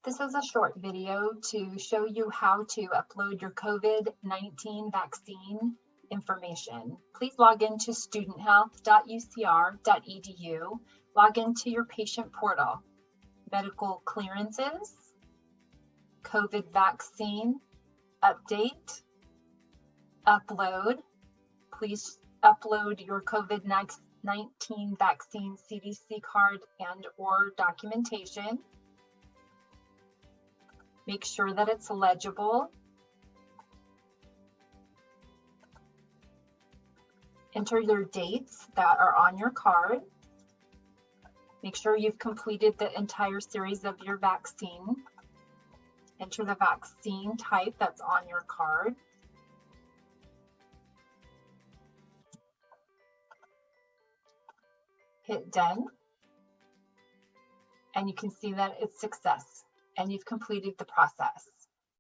This is a short video to show you how to upload your COVID-19 vaccine information. Please log into studenthealth.ucr.edu, log into your patient portal, medical clearances, COVID vaccine, update, upload. Please upload your COVID-19 vaccine CDC card and/or documentation. Make sure that it's legible. Enter your dates that are on your card. Make sure you've completed the entire series of your vaccine. Enter the vaccine type that's on your card. Hit done. And you can see that it's success and you've completed the process.